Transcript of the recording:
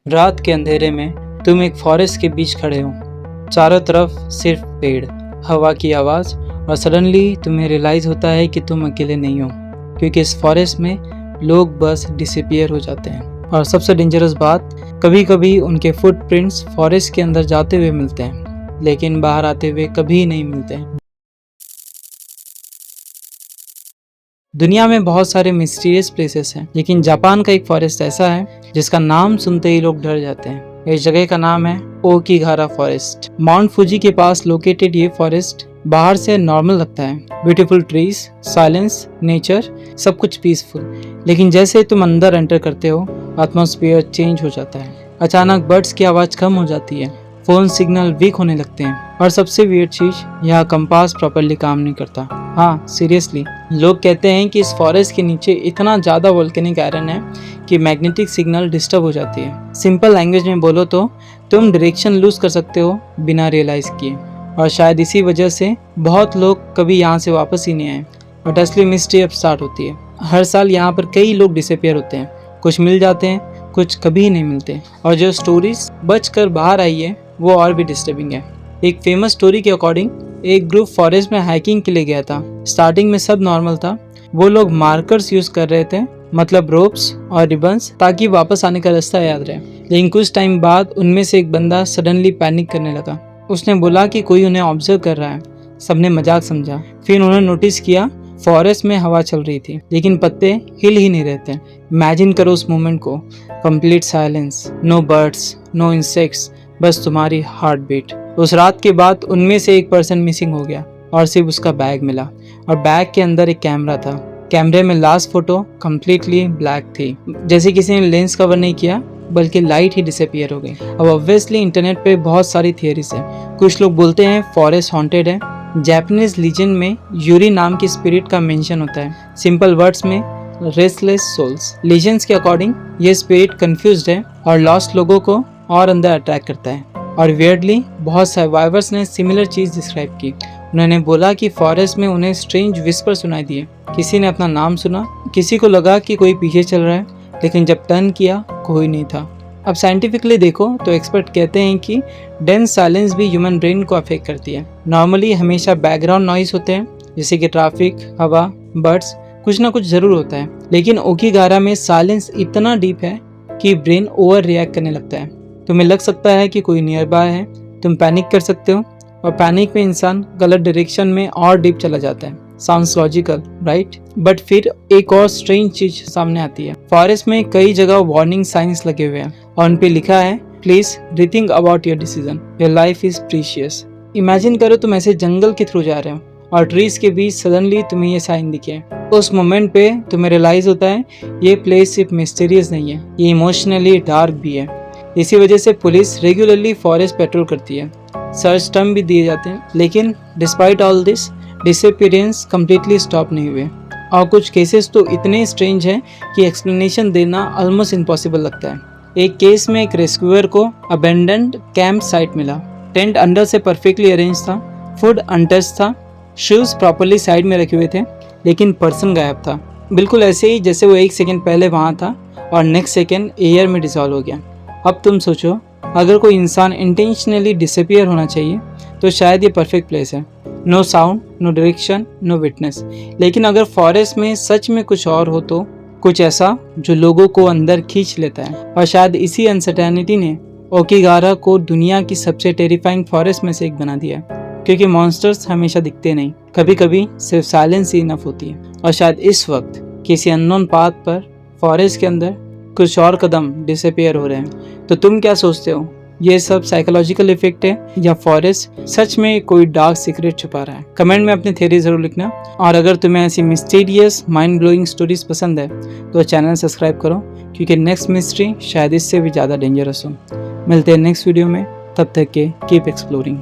रात के अंधेरे में तुम एक फॉरेस्ट के बीच खड़े हो। चारों तरफ सिर्फ पेड़, हवा की आवाज़, और सडनली तुम्हें रियलाइज़ होता है कि तुम अकेले नहीं हो, क्योंकि इस फॉरेस्ट में लोग बस डिसअपियर हो जाते हैं। और सबसे डेंजरस बात, कभी कभी उनके फुटप्रिंट्स फॉरेस्ट के अंदर जाते हुए मिलते हैं, लेकिन बाहर आते हुए कभी नहीं मिलते। दुनिया में बहुत सारे मिस्टीरियस प्लेसेस हैं, लेकिन जापान का एक फॉरेस्ट ऐसा है जिसका नाम सुनते ही लोग डर जाते हैं। इस जगह का नाम है ओकिगारा फॉरेस्ट। माउंट फुजी के पास लोकेटेड ये फॉरेस्ट बाहर से नॉर्मल लगता है, ब्यूटीफुल ट्रीज, साइलेंस, नेचर, सब कुछ पीसफुल। लेकिन जैसे तुम अंदर एंटर करते हो, एटमॉस्फेयर चेंज हो जाता है। अचानक बर्ड्स की आवाज़ कम हो जाती है, फोन सिग्नल वीक होने लगते हैं, और सबसे वियर्ड चीज, यहाँ कंपास प्रॉपर्ली काम नहीं करता। हाँ, सीरियसली, लोग कहते हैं कि इस फॉरेस्ट के नीचे इतना ज़्यादा वोल्केनिक आयरन है कि मैग्नेटिक सिग्नल डिस्टर्ब हो जाती है। सिंपल लैंग्वेज में बोलो तो तुम डायरेक्शन लूज कर सकते हो बिना रियलाइज़ किए, और शायद इसी वजह से बहुत लोग कभी यहाँ से वापस ही नहीं आए। बट असली मिस्ट्री अब स्टार्ट होती है। हर साल यहाँ पर कई लोग डिसअपियर होते हैं, कुछ मिल जाते हैं, कुछ कभी नहीं मिलते, और जो स्टोरीज बच कर बाहर आई है वो और भी डिस्टर्बिंग है। एक फेमस स्टोरी के अकॉर्डिंग एक ग्रुप फॉरेस्ट में हाइकिंग के लिए गया था। स्टार्टिंग में सब नॉर्मल था, वो लोग मार्कर्स यूज कर रहे थे, मतलब रोप्स और रिबन्स, ताकि वापस आने का रास्ता याद रहे। लेकिन कुछ टाइम बाद उनमें से एक बंदा सडनली पैनिक करने लगा। उसने बोला कि कोई उन्हें ऑब्जर्व कर रहा है। सबने मजाक समझा। फिर उन्होंने नोटिस किया फॉरेस्ट में हवा चल रही थी, लेकिन पत्ते हिल ही नहीं रहते। इमेजिन करो उस मोमेंट को, complete silence, no birds, no insects, बस तुम्हारी हार्ट बीट। उस रात के बाद उनमें से एक पर्सन मिसिंग हो गया, और सिर्फ उसका बैग मिला, और बैग के अंदर एक कैमरा था। कैमरे में लास्ट फोटो कम्प्लीटली ब्लैक थी, जैसे किसी ने लेंस कवर नहीं किया, बल्कि लाइट ही डिसअपियर हो गई। अब ऑब्वियसली इंटरनेट पे बहुत सारी थियरीज है। कुछ लोग बोलते हैं फॉरेस्ट हॉन्टेड है। जापानीज लीजेंड में यूरी नाम की स्पिरिट का मेंशन होता है, सिंपल वर्ड्स में रेस्टलेस सोल्स। लीजेंड्स के अकॉर्डिंग ये स्पिरिट कंफ्यूज्ड है और लॉस्ट लोगों को और अंदर अट्रैक्ट करता है। और वियर्डली बहुत सर्वाइवर्स ने सिमिलर चीज डिस्क्राइब की। उन्होंने बोला कि फॉरेस्ट में उन्हें स्ट्रेंज विस्पर सुनाई दिए, किसी ने अपना नाम सुना, किसी को लगा कि कोई पीछे चल रहा है, लेकिन जब टर्न किया कोई नहीं था। अब साइंटिफिकली देखो तो एक्सपर्ट कहते हैं कि डेंस साइलेंस भी ह्यूमन ब्रेन को अफेक्ट करती है। नॉर्मली हमेशा बैकग्राउंड नॉइज होते हैं, जैसे कि ट्रैफिक, हवा, बर्ड्स, कुछ ना कुछ जरूर होता है। लेकिन ओकिगारा में साइलेंस इतना डीप है कि ब्रेन ओवर रिएक्ट करने लगता है। तुम्हें लग सकता है कि कोई नियर बाय है, तुम पैनिक कर सकते हो, और पैनिक में इंसान गलत डायरेक्शन में और डीप चला जाता है। Sounds logical, right? बट फिर एक और स्ट्रेंज चीज सामने आती है। फॉरेस्ट में कई जगह वार्निंग साइंस लगे हुए हैं, और उन पे लिखा है, please rethink about your decision, your life is precious. Imagine करो तुम ऐसे जंगल के थ्रू जा रहे हो, और ट्रीज के बीच सडनली तुम्हें ये साइन दिखे। उस मोमेंट पे तुम्हें रियलाइज होता है ये प्लेस सिर्फ मिस्टीरियस नहीं है, ये इमोशनली डार्क भी है। इसी वजह से पुलिस रेगुलरली फॉरेस्ट पेट्रोल करती है, सर्च टर्म भी दिए जाते हैं। लेकिन despite all this, disappearance completely stop नहीं हुए, और कुछ केसेस तो इतने स्ट्रेंज हैं कि एक्सप्लेनेशन देना ऑलमोस्ट इम्पॉसिबल लगता है। एक केस में एक रेस्क्यूअर को अबेंडेंड कैंप साइट मिला। टेंट अंडर से परफेक्टली अरेंज था, फूड अनटच्ड था, शूज प्रॉपर्ली साइड में रखे हुए थे, लेकिन पर्सन गायब था। बिल्कुल ऐसे ही जैसे वो एक सेकेंड पहले वहाँ था और नेक्स्ट सेकेंड एयर में डिसॉल्व हो गया। अब तुम सोचो, अगर कोई इंसान इंटेंशनली डिसअपियर होना चाहिए तो शायद ये परफेक्ट प्लेस है। No sound, no direction, no witness. लेकिन अगर फॉरेस्ट में सच में कुछ और हो, तो कुछ ऐसा जो लोगों को अंदर खींच लेता है। और शायद इसी अनसर्टेनिटी ने ओकिगारा को दुनिया की सबसे टेरिफाइंग फॉरेस्ट में से एक बना दिया, क्योंकि मॉन्स्टर्स हमेशा दिखते नहीं, कभी कभी सिर्फ साइलेंस ही इनफ होती है। और शायद इस वक्त किसी अननोन पाथ पर फॉरेस्ट के अंदर कुछ और कदम डिसअपियर हो रहे हैं। तो तुम क्या सोचते हो, ये सब साइकोलॉजिकल इफेक्ट है या फॉरेस्ट सच में कोई डार्क सीक्रेट छुपा रहा है? कमेंट में अपनी थ्योरी जरूर लिखना। और अगर तुम्हें ऐसी मिस्टीरियस माइंड ब्लोइंग स्टोरीज पसंद है तो चैनल सब्सक्राइब करो, क्योंकि नेक्स्ट मिस्ट्री शायद इससे भी ज़्यादा डेंजरस हो। मिलते हैं नेक्स्ट वीडियो में, तब तक के कीप एक्सप्लोरिंग।